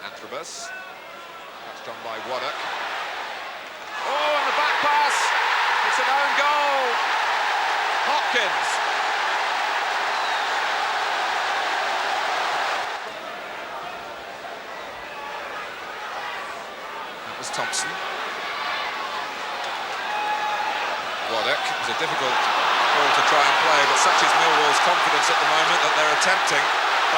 Antrobus, touched on by Waddock. Oh, and the back pass! It's an own goal! Hopkins. That was Thompson. Waddock. It was a difficult ball to try and play, but such is Millwall's confidence at the moment that they're attempting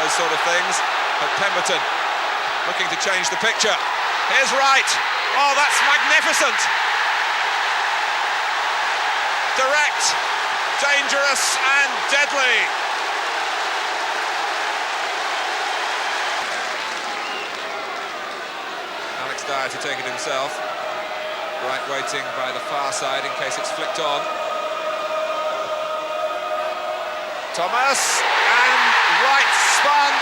those sort of things. But Pemberton looking to change the picture. Here's Wright. Oh, that's magnificent. Direct, dangerous and deadly. Alex Dyer to take it himself. Wright waiting by the far side in case it's flicked on. Thomas, and Wright spun.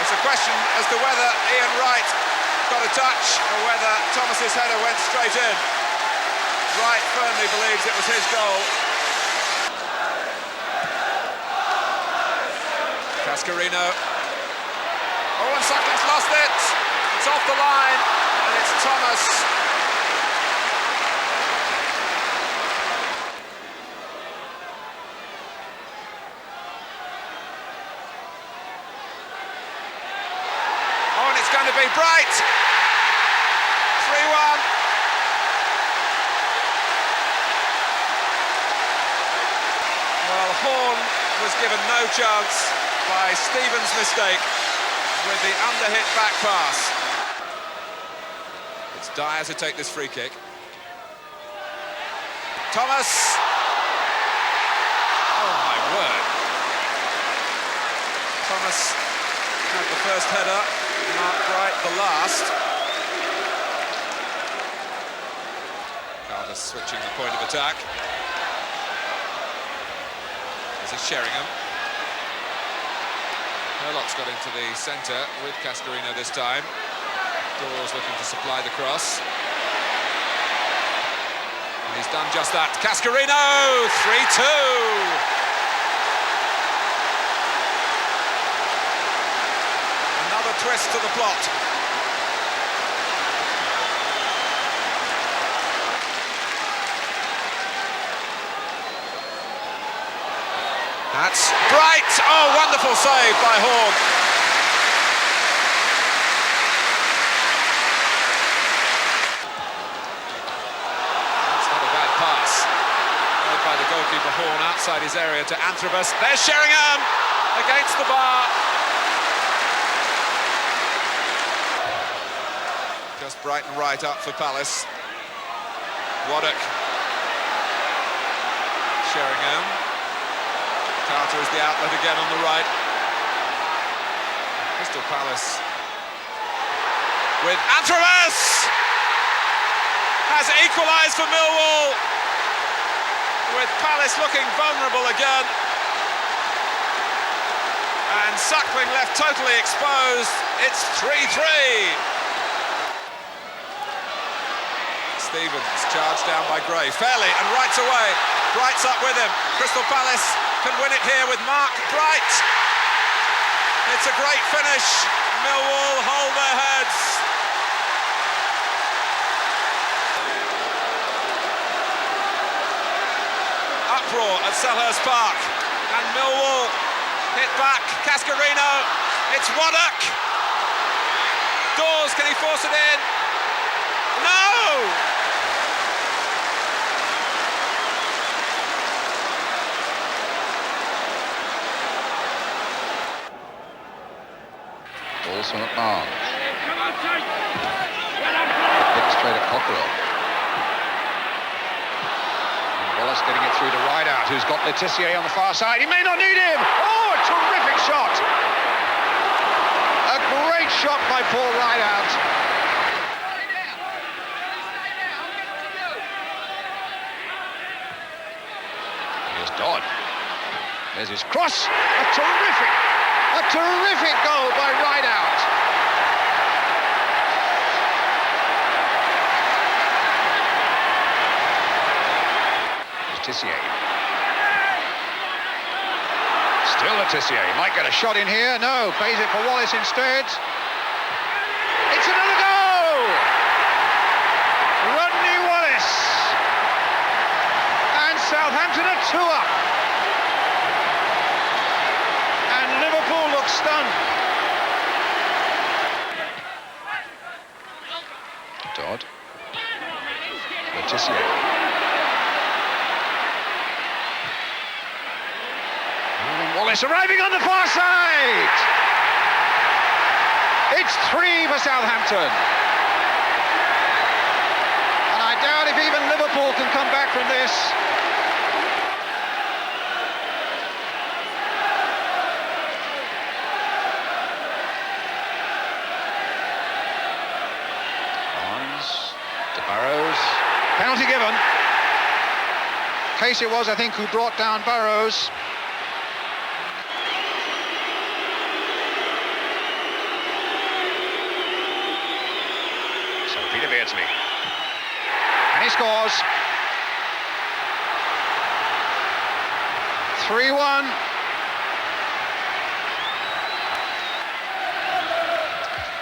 It's a question as to whether Ian Wright got a touch or whether Thomas's header went straight in. Wright firmly believes it was his goal. Cascarino. Oh, and Sucklin's lost it. It's off the line, and it's Thomas. Oh, and it's going to be Bright. 3-1. Well, Horn was given no chance by Stevens' mistake with the underhit back pass. It's Dyer to take this free kick. Thomas! Oh my word. Thomas had the first header, Mark Bright the last. Carter switching the point of attack. This is Sheringham. Hurlock's got into the centre with Cascarino this time. Dawes looking to supply the cross. And he's done just that. Cascarino! 3-2! Another twist to the plot. That's Bright! Oh, wonderful save by Horn. That's not a bad pass. Played by the goalkeeper Horn outside his area to Antrobus. There's Sheringham against the bar. Just Bright and Wright up for Palace. Waddock. Sheringham. Carter is the outlet again on the right. Crystal Palace with Antrobus has equalised for Millwall, with Palace looking vulnerable again, and Suckling left totally exposed. It's 3-3. Stevens charged down by Gray fairly and Wright's away. Bright's up with him. Crystal Palace can win it here with Mark Bright. It's a great finish. Millwall hold their heads. Uproar at Selhurst Park, and Millwall hit back. Cascarino. It's Waddock. Dawes, can he force it in? No! Ball's from McMahon. Hit straight at Cockerell. And Wallace getting it through to Rideout, who's got Letitia on the far side. He may not need him! Oh, a terrific shot! A great shot by Paul Rideout. Here's Dodd. There's his cross. A terrific goal by Rideout. Tissier. Still Le Tissier, might get a shot in here. No, plays it for Wallace instead. It's another goal! Rodney Wallace! And Southampton are 2 up. And Liverpool look stunned. Dodd. Le Tissier. Wallace arriving on the far side. It's 3 for Southampton. And I doubt if even Liverpool can come back from this. Barnes to Burrows. Penalty given. Case it was, I think, who brought down Burrows. Peter Beardsley. And he scores. 3-1.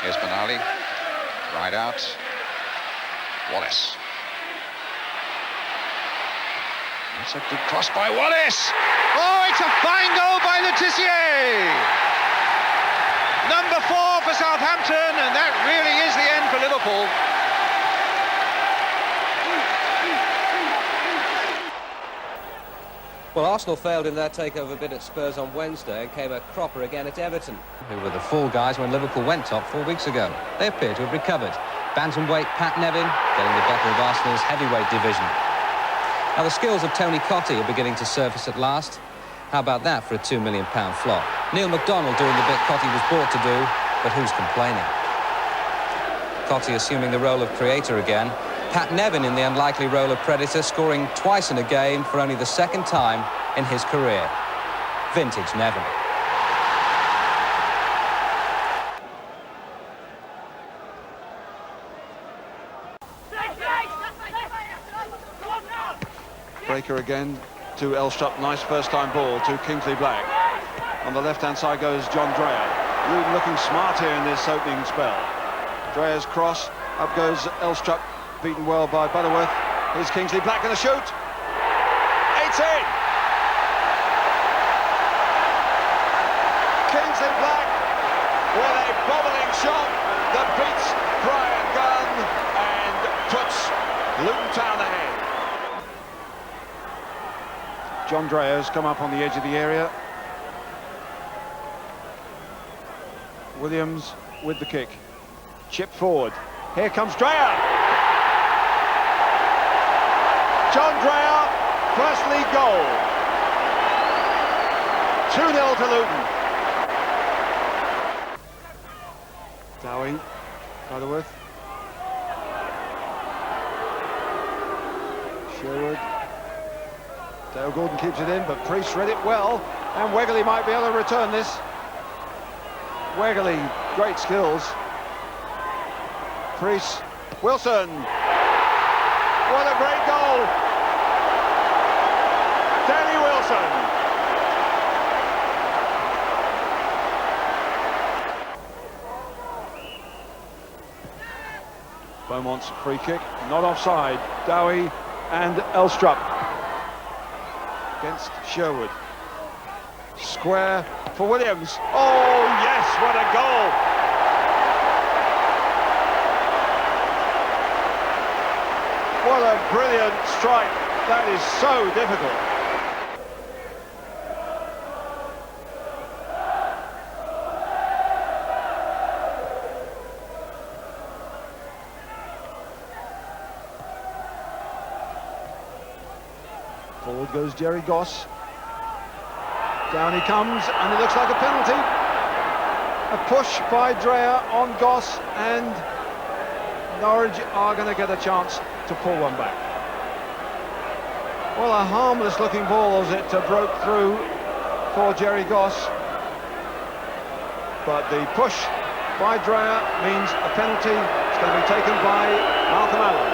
Here's Benali. Right out. Wallace. That's a good cross by Wallace. Oh, it's a fine goal by Le Tissier. Number 4 for Southampton, and that really is the end for Liverpool. Well, Arsenal failed in their takeover bid at Spurs on Wednesday and came a cropper again at Everton, who were the fall guys when Liverpool went top 4 weeks ago. They appear to have recovered. Bantamweight Pat Nevin getting the better of Arsenal's heavyweight division. Now, the skills of Tony Cottee are beginning to surface at last. How about that for a £2 million flop? Neil McDonald doing the bit Cottee was brought to do, but who's complaining? Cottee assuming the role of creator again. Pat Nevin in the unlikely role of predator, scoring twice in a game for only the 2nd time in his career. Vintage Nevin. Breaker again to Elstrup. Nice first-time ball to Kingsley Black. On the left-hand side goes John Dreyer. Really looking smart here in this opening spell. Dreyer's cross. Up goes Elstrup. Beaten well by Butterworth. Here's Kingsley Black and a shoot. It's in! Kingsley Black with a bobbling shot that beats Brian Gunn and puts Luton Town ahead. John Dreyer's come up on the edge of the area. Williams with the kick. Chip forward. Here comes Dreyer. John Dreyer, first league goal. 2-0 to Luton. Dowing, Butterworth. Sherwood. Dale Gordon keeps it in, but Priest read it well, and Wegerle might be able to return this. Wegerle, great skills. Priest, Wilson. What a great goal! Danny Wilson. Beaumont's free kick, not offside. Dowie and Elstrup against Sherwood. Square for Williams. Oh yes, what a goal! What a brilliant strike. That is so difficult. Forward goes Jerry Goss. Down he comes, and it looks like a penalty. A push by Dreyer on Goss, and Norwich are going to get a chance to pull one back. Well, a harmless looking ball as it broke through for Jerry Goss, but the push by Dreyer means a penalty. It's going to be taken by Malcolm Allen,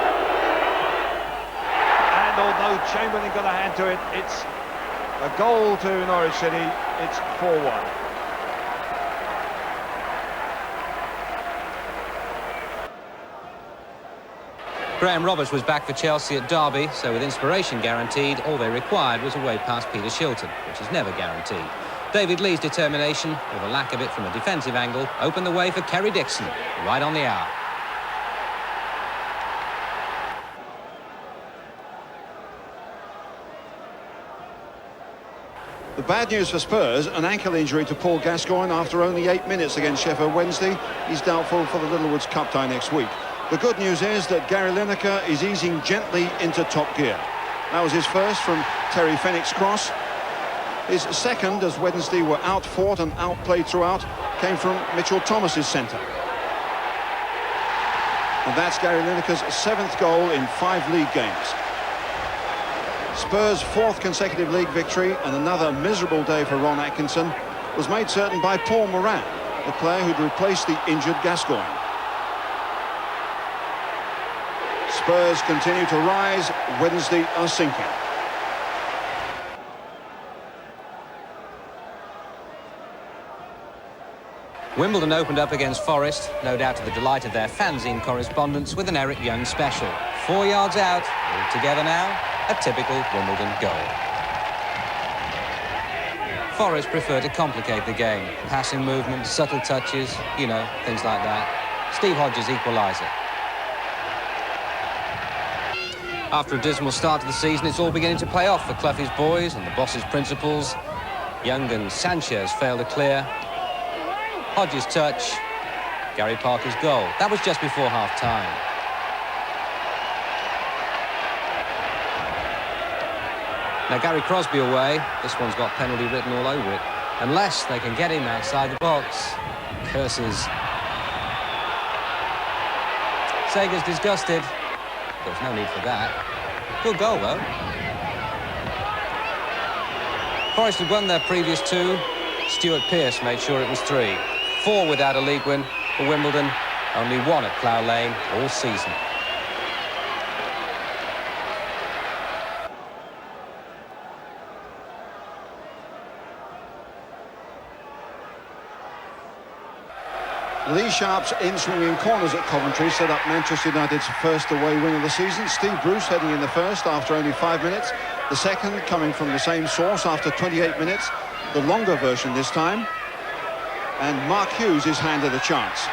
and although Chamberlain got a hand to it, it's a goal to Norwich City. it's 4-1. Graham Roberts was back for Chelsea at Derby, so with inspiration guaranteed, all they required was a way past Peter Shilton, which is never guaranteed. David Lee's determination, or the lack of it from a defensive angle, opened the way for Kerry Dixon, right on the hour. The bad news for Spurs, an ankle injury to Paul Gascoigne after only 8 minutes against Sheffield Wednesday. He's doubtful for the Littlewoods Cup tie next week. The good news is that Gary Lineker is easing gently into top gear. That was his first from Terry Fenwick's cross. His second, as Wednesday were outfought and outplayed throughout, came from Mitchell Thomas's centre. And that's Gary Lineker's 7th goal in 5 league games. Spurs' 4th consecutive league victory and another miserable day for Ron Atkinson was made certain by Paul Moran, the player who'd replaced the injured Gascoigne. Spurs continue to rise, Wednesday are sinking. Wimbledon opened up against Forest, no doubt to the delight of their fanzine correspondents, with an Eric Young special. 4 yards out, all together now, a typical Wimbledon goal. Forest prefer to complicate the game. Passing movement, subtle touches, you know, things like that. Steve Hodges equaliser. After a dismal start to the season, it's all beginning to pay off for Cloughie's boys and the boss's principals. Young and Sanchez fail to clear. Hodges' touch, Gary Parker's goal. That was just before half-time. Now Gary Crosby away. This one's got penalty written all over it. Unless they can get him outside the box. Curses. Sager's disgusted. There's no need for that. Good goal, though. Forest had won their previous 2. Stuart Pearce made sure it was 3. 4 without a league win for Wimbledon. Only 1 at Plough Lane all season. Lee Sharp's in-swinging corners at Coventry set up Manchester United's first away win of the season. Steve Bruce heading in the first after only 5 minutes. The second coming from the same source after 28 minutes. The longer version this time. And Mark Hughes is handed a chance.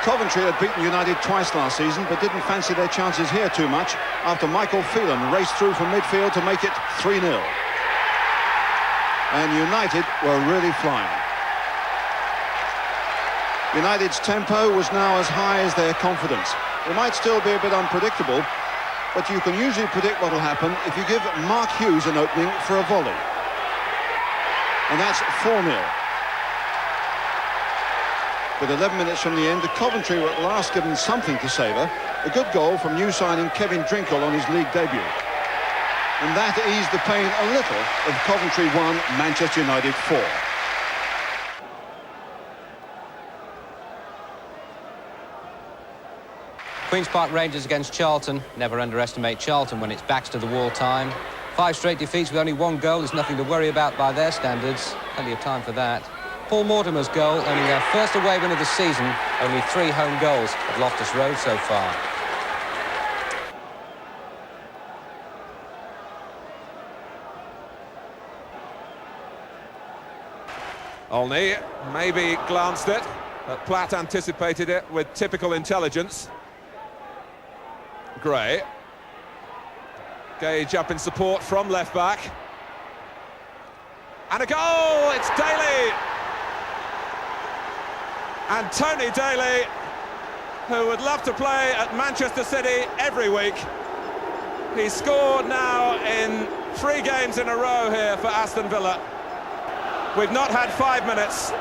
Coventry had beaten United twice last season, but didn't fancy their chances here too much after Michael Phelan raced through from midfield to make it 3-0. And United were really flying. United's tempo was now as high as their confidence. It might still be a bit unpredictable, but you can usually predict what will happen if you give Mark Hughes an opening for a volley. And that's 4-0. With 11 minutes from the end, the Coventry were at last given something to savour. A good goal from new signing Kevin Drinkle on his league debut. And that eased the pain a little of Coventry 1, Manchester United 4. Queen's Park Rangers against Charlton. Never underestimate Charlton when it's backs to the wall time. 5 straight defeats with only 1 goal is nothing to worry about by their standards. Plenty of time for that. Paul Mortimer's goal, earning their first away win of the season. Only 3 home goals at Loftus Road so far. Olney maybe glanced it, but Platt anticipated it with typical intelligence. Gray. Gage up in support from left back. And a goal! It's Daly! And Tony Daly, who would love to play at Manchester City every week. He's scored now in 3 games in a row here for Aston Villa. We've not had 5 minutes,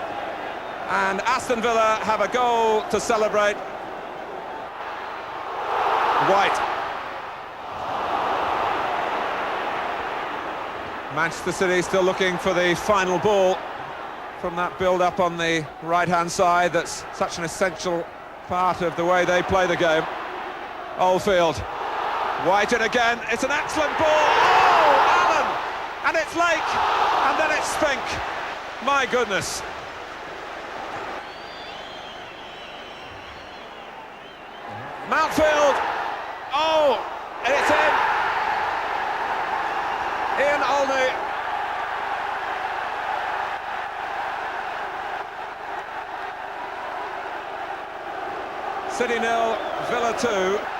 and Aston Villa have a goal to celebrate. White. Manchester City still looking for the final ball from that build-up on the right-hand side. That's such an essential part of the way they play the game. Oldfield. White in again. It's an excellent ball. Oh, Allen! And it's Lake. then it's Spink. My goodness. Mountfield. Oh, and it's in. Ian Olney. City 0, Villa 2.